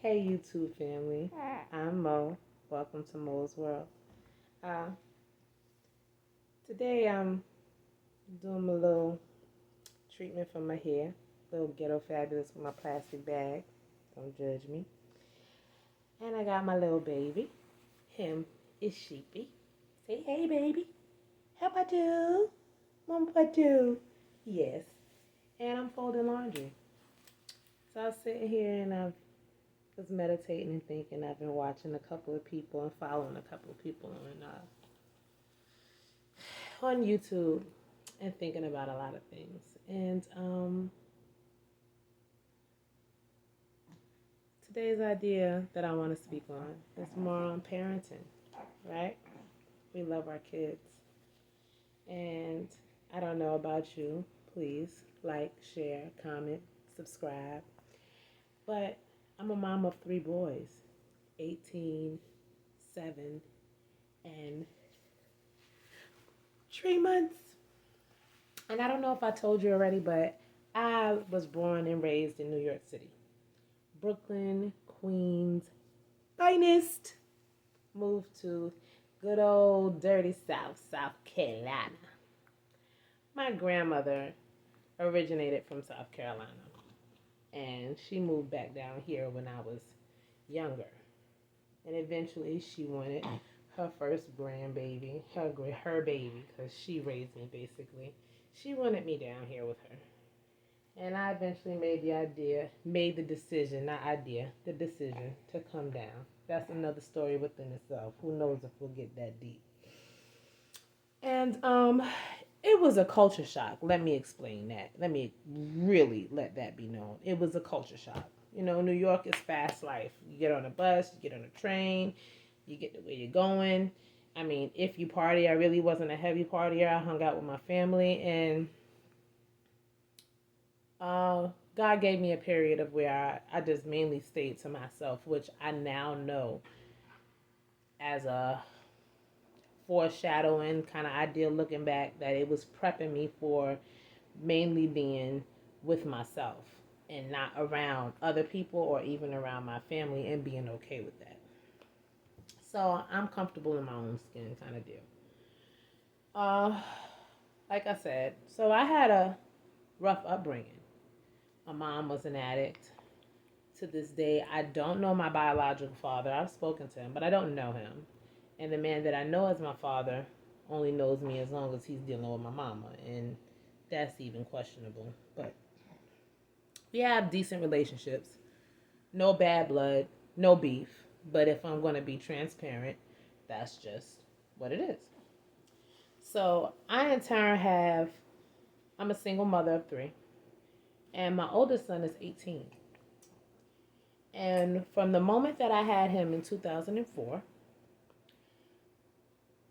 Hey YouTube family, I'm Mo. Welcome to Mo's World. Uh, Today I'm doing my little treatment for my hair, little ghetto fabulous with my plastic bag. Don't judge me. And I got my little baby. Him is Sheepy. Say hey baby. How about you? Mom, about you? Yes. And I'm folding laundry. So I was sitting here and I was meditating and thinking. I've been watching a couple of people and following a couple of people on YouTube and thinking about a lot of things. And today's idea that I want to speak on is more on parenting, right? We love our kids. And I don't know about you. Please like, share, comment, subscribe. But I'm a mom of three boys, 18, 7, and 3 months. And I don't know if I told you already, but I was born and raised in New York City. Brooklyn, Queens, finest. Moved to good old dirty South, South Carolina. My grandmother originated from South Carolina, and she moved back down here when I was younger. And eventually she wanted her first grandbaby, her baby, because she raised me basically. She wanted me down here with her. And I eventually made the decision, the decision to come down. That's another story within itself. Who knows if we'll get that deep. And it was a culture shock. Let me explain that. Let me really let that be known. It was a culture shock. You know, New York is fast life. You get on a bus, you get on a train, you get to where you're going. I mean, if you party, I really wasn't a heavy partier. I hung out with my family, and God gave me a period of where I just mainly stayed to myself, which I now know as a foreshadowing kind of idea looking back that it was prepping me for mainly being with myself and not around other people or even around my family, and being okay with that. So I'm comfortable in my own skin kind of deal. Uh, like I said, so I had a rough upbringing. My mom was an addict. To this day, I don't know my biological father. I've spoken to him, but I don't know him. And the man that I know as my father only knows me as long as he's dealing with my mama. And that's even questionable. But we have decent relationships. No bad blood, no beef. But if I'm going to be transparent, that's just what it is. So I, in turn, I'm a single mother of three. And my oldest son is 18. And from the moment that I had him in 2004,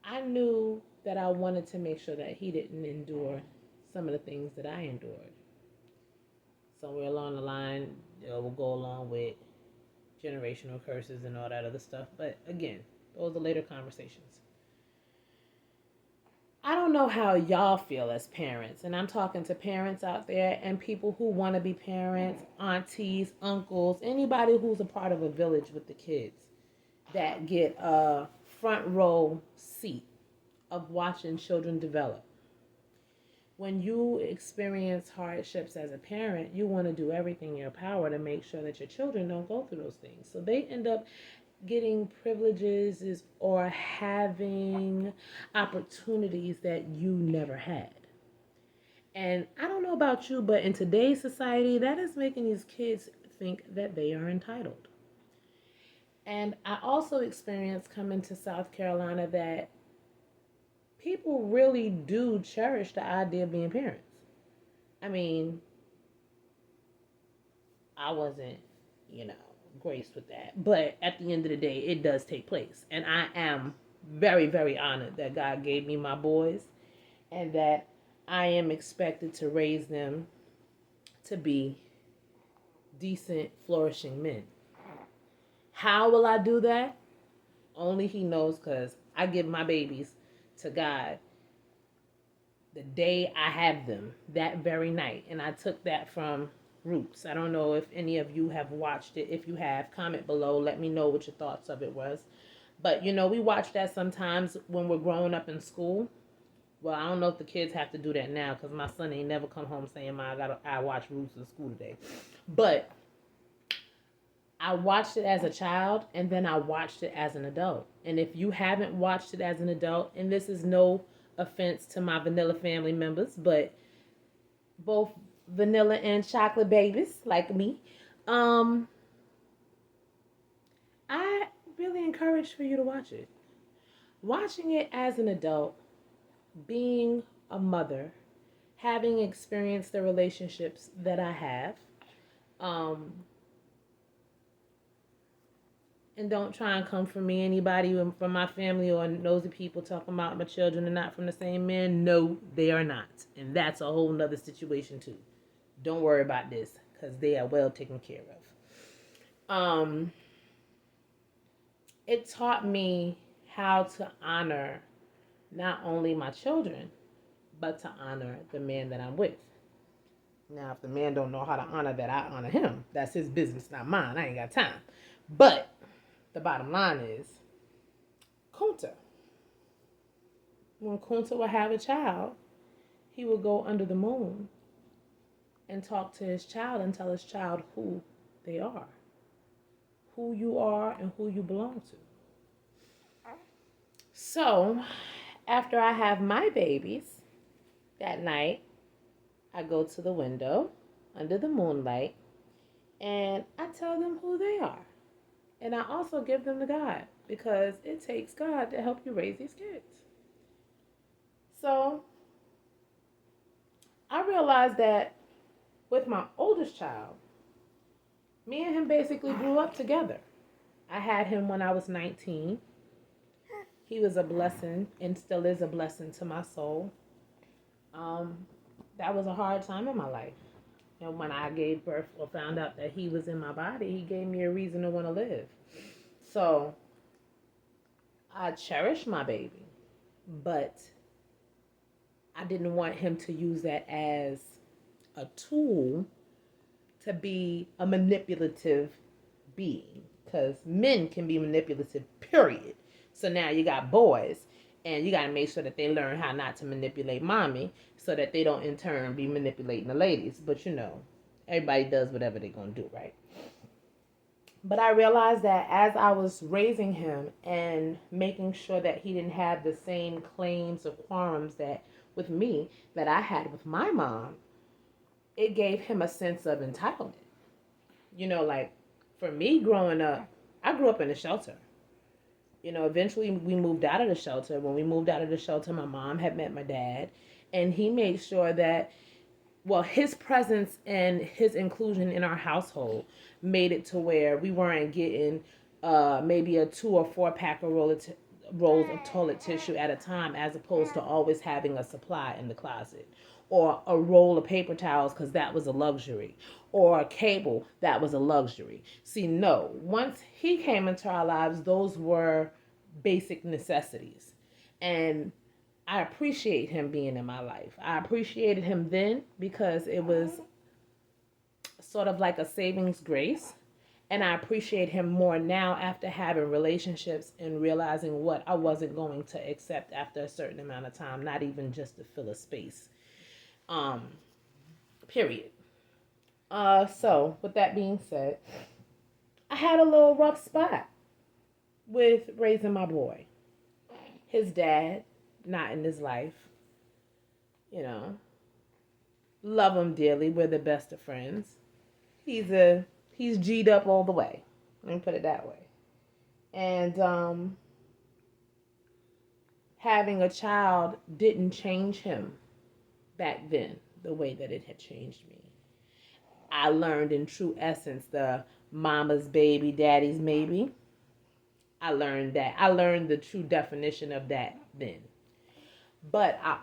I knew that I wanted to make sure that he didn't endure some of the things that I endured. Somewhere along the line, we'll go along with generational curses and all that other stuff. But again, those are later conversations. I don't know how y'all feel as parents, and I'm talking to parents out there and people who want to be parents, aunties, uncles, anybody who's a part of a village with the kids that get a front row seat of watching children develop. When you experience hardships as a parent, you want to do everything in your power to make sure that your children don't go through those things. So they end up getting privileges or having opportunities that you never had. And I don't know about you, but in today's society, that is making these kids think that they are entitled. And I also experienced coming to South Carolina that people really do cherish the idea of being parents. I mean, I wasn't, you know, graced with that. But at the end of the day, it does take place. And I am very, very honored that God gave me my boys and that I am expected to raise them to be decent, flourishing men. How will I do that? Only He knows, because I give my babies to God the day I have them, that very night. And I took that from Roots. I don't know if any of you have watched it. If you have, comment below. Let me know what your thoughts of it was. But, we watch that sometimes when we're growing up in school. Well, I don't know if the kids have to do that now because my son ain't never come home saying, "Ma, I watched Roots in school today." But I watched it as a child and then I watched it as an adult. And if you haven't watched it as an adult, and this is no offense to my vanilla family members, but both vanilla and chocolate babies like me, I really encourage for you to watch it. Watching it as an adult, being a mother, having experienced the relationships that I have, and don't try and come for me, anybody from my family or nosy people talking about my children are not from the same man. No, they are not. And that's a whole nother situation too. Don't worry about this because they are well taken care of. It taught me how to honor not only my children, but to honor the man that I'm with. Now, if the man don't know how to honor that, I honor him. That's his business, not mine. I ain't got time. But the bottom line is, Kunta. When Kunta would have a child, he would go under the moon and talk to his child and tell his child who they are, who you are, and who you belong to. So, after I have my babies, that night, I go to the window under the moonlight and I tell them who they are. And I also give them to God because it takes God to help you raise these kids. So I realized that with my oldest child, me and him basically grew up together. I had him when I was 19. He was a blessing and still is a blessing to my soul. That was a hard time in my life. And when I gave birth or found out that he was in my body, he gave me a reason to want to live. So I cherish my baby, but I didn't want him to use that as a tool to be a manipulative being, because men can be manipulative, period. So now you got boys, and you got to make sure that they learn how not to manipulate mommy so that they don't in turn be manipulating the ladies. But everybody does whatever they're going to do, right? But I realized that as I was raising him and making sure that he didn't have the same claims or qualms that with me that I had with my mom, it gave him a sense of entitlement. Like for me growing up, I grew up in a shelter. Eventually we moved out of the shelter. When we moved out of the shelter, my mom had met my dad, and he made sure that, his presence and his inclusion in our household made it to where we weren't getting maybe a 2 or 4 pack of rolls of toilet tissue at a time, as opposed to always having a supply in the closet, or a roll of paper towels because that was a luxury, or a cable that was a luxury. See, no, once he came into our lives, those were basic necessities. And I appreciate him being in my life. I appreciated him then because it was sort of like a savings grace. And I appreciate him more now after having relationships and realizing what I wasn't going to accept after a certain amount of time, not even just to fill a space. Period. So with that being said, I had a little rough spot with raising my boy. His dad, not in his life. Love him dearly. We're the best of friends. He's G'd up all the way. Let me put it that way. And having a child didn't change him back then the way that it had changed me. I learned in true essence the mama's baby, daddy's maybe. I learned that. I learned the true definition of that then. But I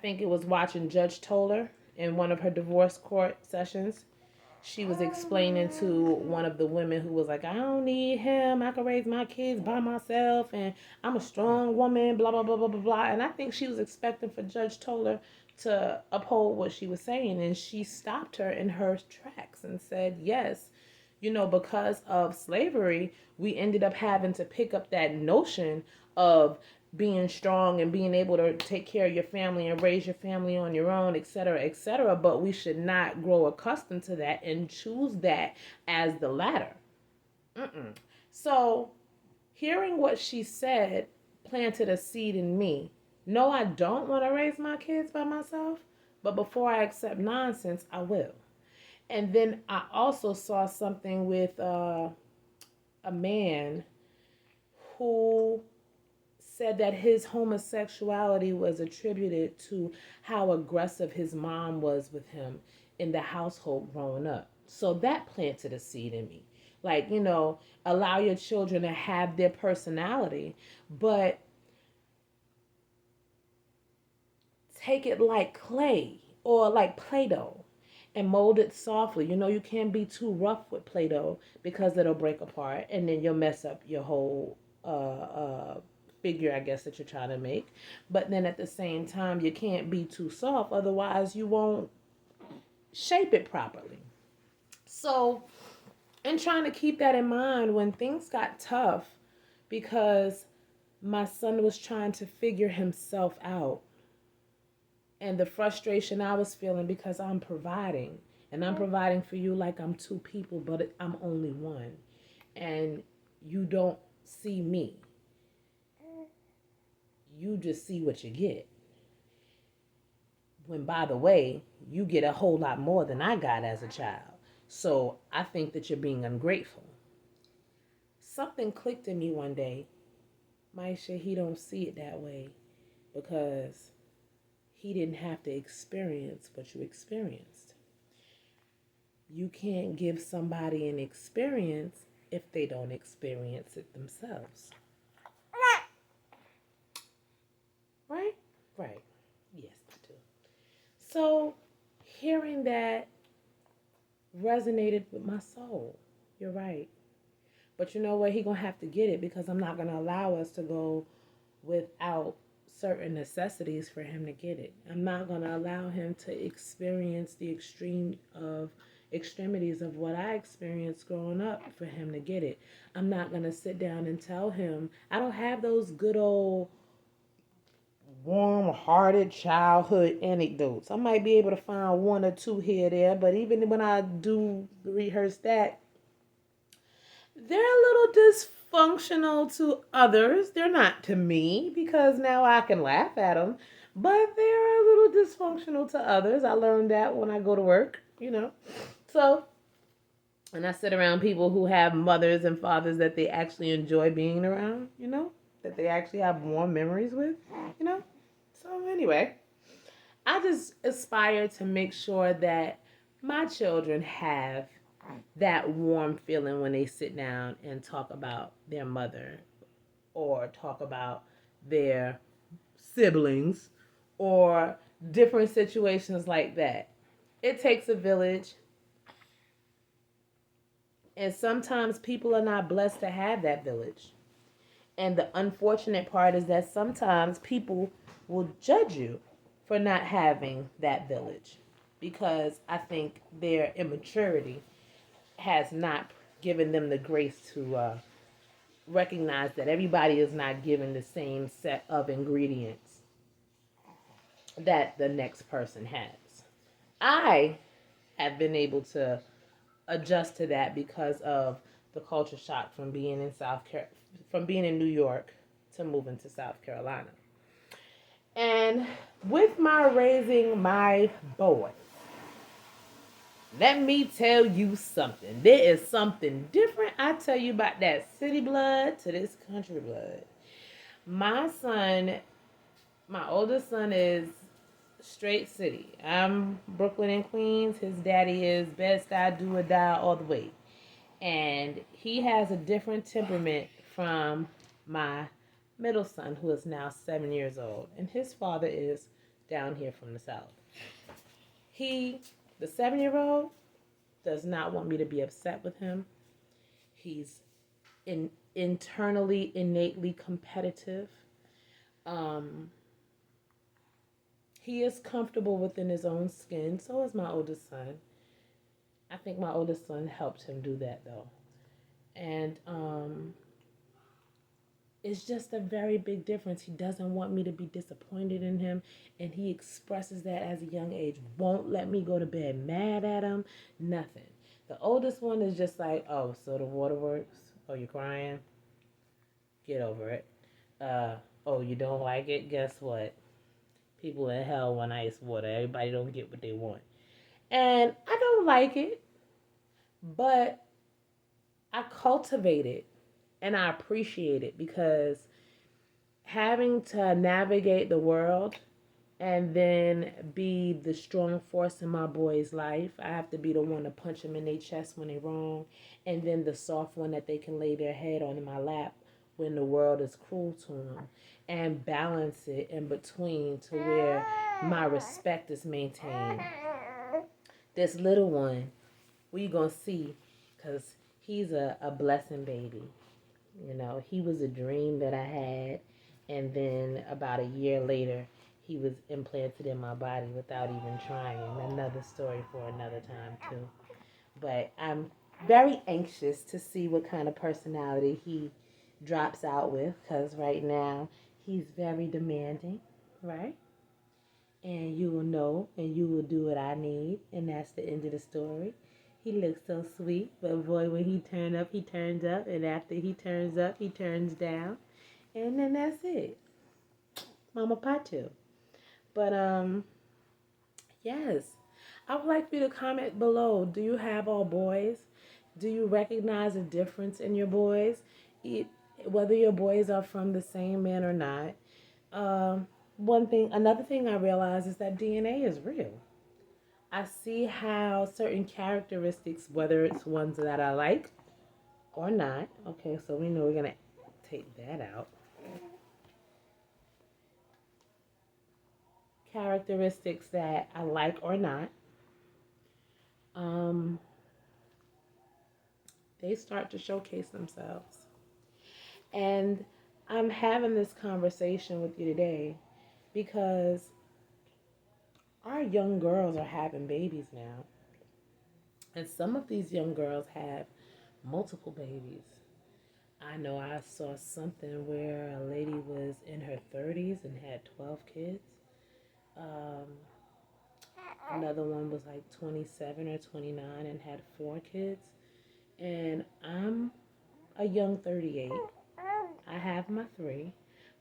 think it was watching Judge Toller in one of her divorce court sessions. She was explaining to one of the women who was like, I don't need him. I can raise my kids by myself. And I'm a strong woman, blah, blah, blah, blah, blah, blah. And I think she was expecting for Judge Toller to uphold what she was saying. And she stopped her in her tracks and said, yes, because of slavery, we ended up having to pick up that notion of being strong and being able to take care of your family and raise your family on your own, etc., etc. But we should not grow accustomed to that and choose that as the latter. So, hearing what she said planted a seed in me. No, I don't want to raise my kids by myself, but before I accept nonsense, I will. And then I also saw something with a man who said that his homosexuality was attributed to how aggressive his mom was with him in the household growing up. So that planted a seed in me. Like, allow your children to have their personality, but take it like clay or like Play-Doh and mold it softly. You can't be too rough with Play-Doh because it'll break apart and then you'll mess up your whole figure, I guess, that you're trying to make. But then at the same time, you can't be too soft, otherwise you won't shape it properly. So, and trying to keep that in mind when things got tough, because my son was trying to figure himself out, and the frustration I was feeling because I'm providing, and I'm providing for you like I'm two people, but I'm only one, and you don't see me. You just see what you get. When, by the way, you get a whole lot more than I got as a child. So I think that you're being ungrateful. Something clicked in me one day. Maisha, he don't see it that way because he didn't have to experience what you experienced. You can't give somebody an experience if they don't experience it themselves. Right? Right. Yes, I do. So, hearing that resonated with my soul. You're right. But you know what? He gonna have to get it, because I'm not gonna allow us to go without certain necessities for him to get it. I'm not gonna allow him to experience the extremities of what I experienced growing up for him to get it. I'm not gonna sit down and tell him. I don't have those good old warm-hearted childhood anecdotes. I might be able to find one or two here or there, but even when I do rehearse that, they're a little dysfunctional to others. They're not to me, because now I can laugh at them, but they're a little dysfunctional to others. I learned that when I go to work. So, and I sit around people who have mothers and fathers that they actually enjoy being around, that they actually have warm memories with. So anyway, I just aspire to make sure that my children have that warm feeling when they sit down and talk about their mother, or talk about their siblings, or different situations like that. It takes a village, and sometimes people are not blessed to have that village. And the unfortunate part is that sometimes people will judge you for not having that village, because I think their immaturity has not given them the grace to recognize that everybody is not given the same set of ingredients that the next person has. I have been able to adjust to that because of the culture shock from being in New York to moving to South Carolina. And with my raising my boy, let me tell you something. There is something different I tell you about that city blood to this country blood. My oldest son is straight city. I'm Brooklyn and Queens. His daddy is Bed-Stuy, do or die all the way. And he has a different temperament from my middle son, who is now 7 years old. And his father is down here from the South. The 7-year-old, does not want me to be upset with him. He's internally, innately competitive. He is comfortable within his own skin. So is my oldest son. I think my oldest son helped him do that though. And it's just a very big difference. He doesn't want me to be disappointed in him, and he expresses that as a young age. Won't let me go to bed mad at him, nothing. The oldest one is just like, oh, so the water works? Oh, you're crying? Get over it. Uh, oh, you don't like it? Guess what? People in hell want ice water. Everybody don't get what they want. And I don't like it, but I cultivate it and I appreciate it because having to navigate the world and then be the strong force in my boy's life. I have to be the one to punch them in their chest when they're wrong, and then the soft one that they can lay their head on in my lap when the world is cruel to them, and balance it in between to where my respect is maintained. This little one, we gonna see, because he's a blessing baby. You know, he was a dream that I had, and then about a year later, he was implanted in my body without even trying. Another story for another time, too. But I'm very anxious to see what kind of personality he drops out with, because right now he's very demanding, right? And you will know and you will do what I need, and that's the end of the story. He looks so sweet, but boy, when he turns up, he turns up, and after he turns up, he turns down, and then that's it. Mama Patu. But yes, I would like for you to comment below. Do you have all boys? Do you recognize a difference in your boys? It, whether your boys are from the same man or not. Another thing I realize is that DNA is real. I see how certain characteristics, whether it's ones that I like or not. Okay, so we know we're gonna take that out. Characteristics that I like or not, um, they start to showcase themselves. And I'm having this conversation with you today because our young girls are having babies now. And some of these young girls have multiple babies. I know I saw something where a lady was in her 30s and had 12 kids. Um, Another one was like 27 or 29 and had 4 kids. And I'm a young 38. I have my 3.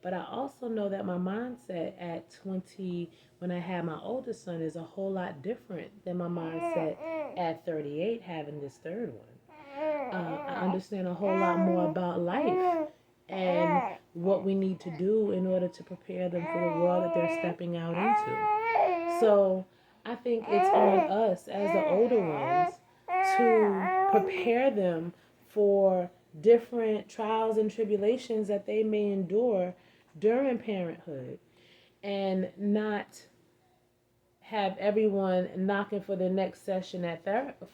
But I also know that my mindset at 20, when I had my oldest son, is a whole lot different than my mindset at 38 having this third one. I understand a whole lot more about life and what we need to do in order to prepare them for the world that they're stepping out into. So I think it's on us as the older ones to prepare them for different trials and tribulations that they may endure during parenthood, and not have everyone knocking for the next session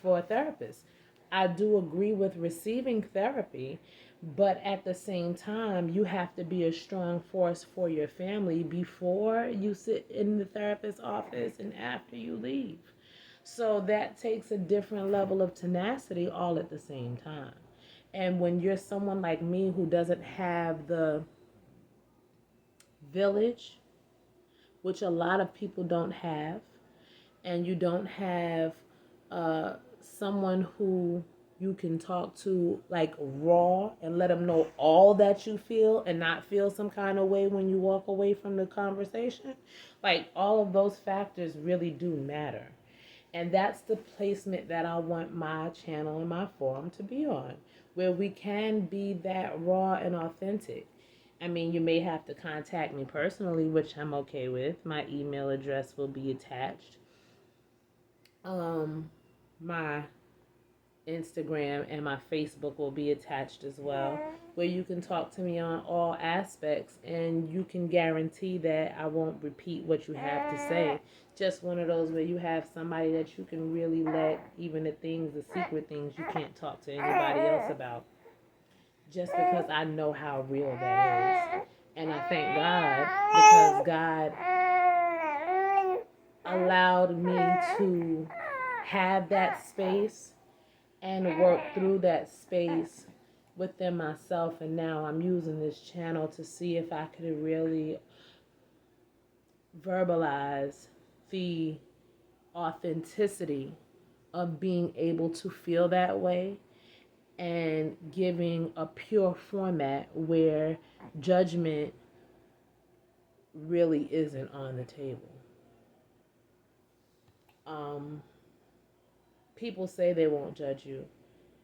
for a therapist. I do agree with receiving therapy, but at the same time, you have to be a strong force for your family before you sit in the therapist's office and after you leave. So that takes a different level of tenacity all at the same time. And when you're someone like me who doesn't have the village, which a lot of people don't have, and you don't have someone who you can talk to like raw and let them know all that you feel and not feel some kind of way when you walk away from the conversation, like all of those factors really do matter. And that's the placement that I want my channel and my forum to be on, where we can be that raw and authentic. I mean, you may have to contact me personally, which I'm okay with. My email address will be attached. My Instagram and my Facebook will be attached as well, where you can talk to me on all aspects, and you can guarantee that I won't repeat what you have to say. Just one of those where you have somebody that you can really let, even the things, the secret things you can't talk to anybody else about, just because I know how real that is. And I thank God, because God allowed me to have that space and work through that space within myself. And now I'm using this channel to see if I could really verbalize the authenticity of being able to feel that way and giving a pure format where judgment really isn't on the table. People say they won't judge you,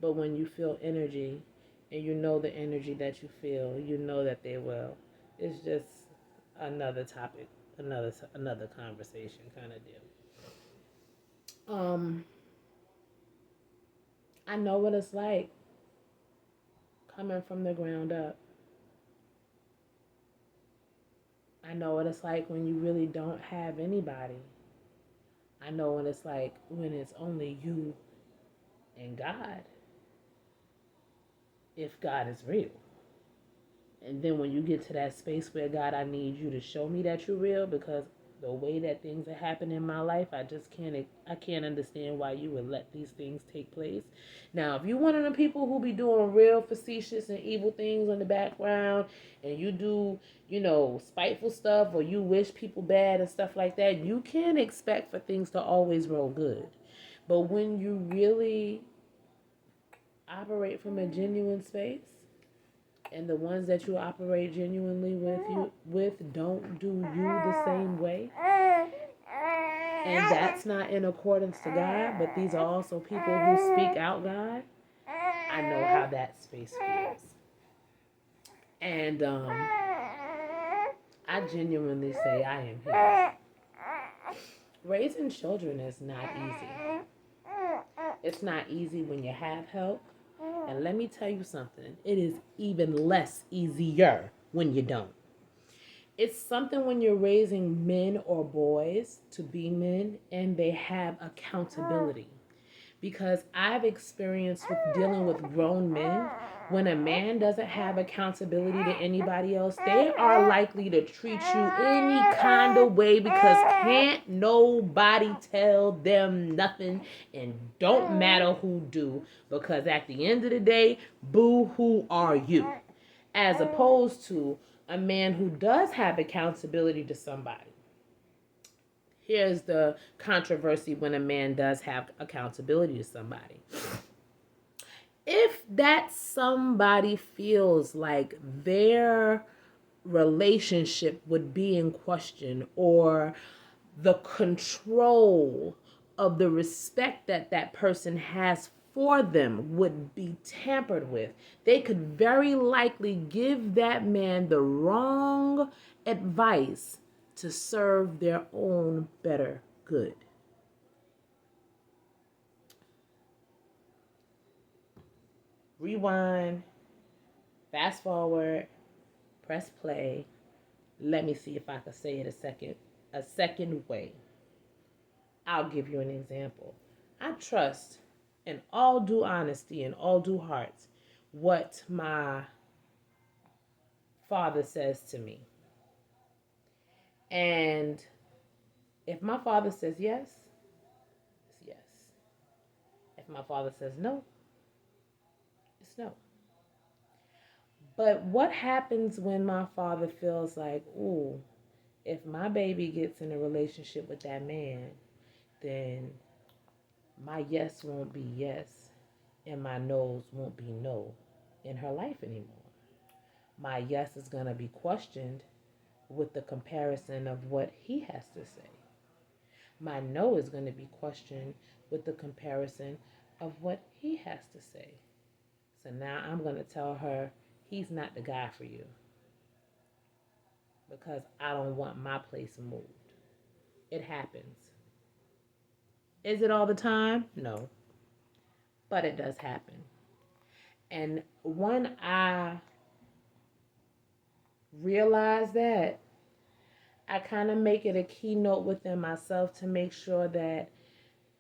but when you feel energy and you know the energy that you feel, you know that they will. It's just another topic, another conversation kind of deal. I know what it's like coming from the ground up. I know what it's like when you really don't have anybody. I know what it's like when it's only you and God, if God is real. And then when you get to that space where, God, I need you to show me that you're real, because the way that things are happening in my life, I can't understand why you would let these things take place. Now, if you're one of the people who be doing real facetious and evil things in the background, and you do, spiteful stuff, or you wish people bad and stuff like that, you can expect for things to always roll good. But when you really operate from a genuine space, and the ones that you operate genuinely with don't do you the same way, and that's not in accordance to God, but these are also people who speak out God, I know how that space feels. And I genuinely say I am here. Raising children is not easy. It's not easy when you have help. And let me tell you something, it is even less easier when you don't. It's something when you're raising men or boys to be men and they have accountability. Because I've experienced with dealing with grown men, when a man doesn't have accountability to anybody else, they are likely to treat you any kind of way, because can't nobody tell them nothing, and don't matter who do, because at the end of the day, boo, who are you? As opposed to a man who does have accountability to somebody. Here's the controversy when a man does have accountability to somebody. If that somebody feels like their relationship would be in question, or the control of the respect that that person has for them would be tampered with, they could very likely give that man the wrong advice to serve their own better good. Rewind, fast forward, press play. Let me see if I can say it a second way. I'll give you an example. I trust, in all due honesty and all due heart, what my father says to me. And if my father says yes, it's yes. If my father says no, it's no. But what happens when my father feels like, ooh, if my baby gets in a relationship with that man, then my yes won't be yes and my no's won't be no in her life anymore. My yes is going to be questioned with the comparison of what he has to say. My no is going to be questioned with the comparison of what he has to say. So now I'm going to tell her he's not the guy for you, because I don't want my place moved. It happens. Is it all the time? No. But it does happen. And when I realize that, I kind of make it a keynote within myself to make sure that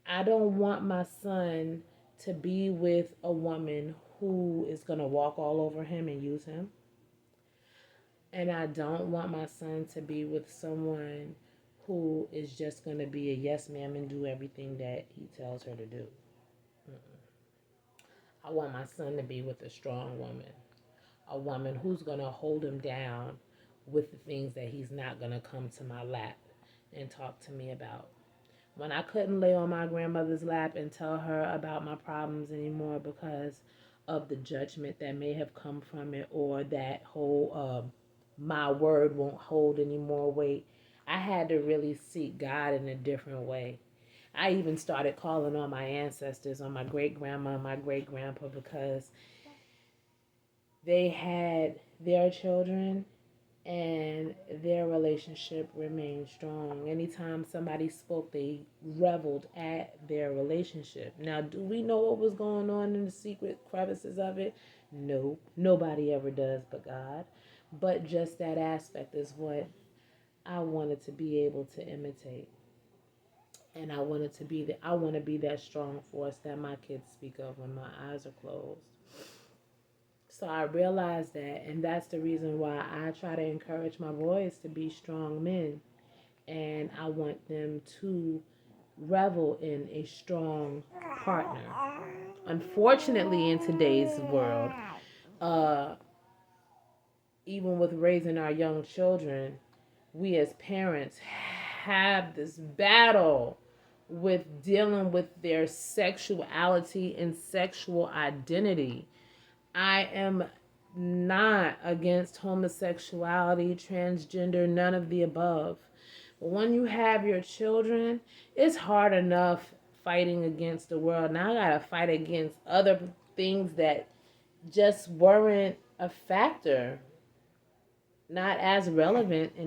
I don't want my son to be with a woman who is going to walk all over him and use him. And I don't want my son to be with someone who is just going to be a yes ma'am and do everything that he tells her to do. I want my son to be with a strong woman, a woman who's going to hold him down with the things that he's not going to come to my lap and talk to me about. When I couldn't lay on my grandmother's lap and tell her about my problems anymore because of the judgment that may have come from it, or that whole my word won't hold any more weight, I had to really seek God in a different way. I even started calling on my ancestors, on my great grandma and my great grandpa, because they had their children and their relationship remained strong. Anytime somebody spoke, they reveled at their relationship. Now, do we know what was going on in the secret crevices of it? No, nobody ever does but God. But just that aspect is what I wanted to be able to imitate. And I want to be that strong force that my kids speak of when my eyes are closed. So I realized that, and that's the reason why I try to encourage my boys to be strong men. And I want them to revel in a strong partner. Unfortunately, in today's world, uh, even with raising our young children, we as parents have this battle with dealing with their sexuality and sexual identity. I am not against homosexuality, transgender, none of the above. But when you have your children, it's hard enough fighting against the world. Now I gotta fight against other things that just weren't a factor, not as relevant anymore.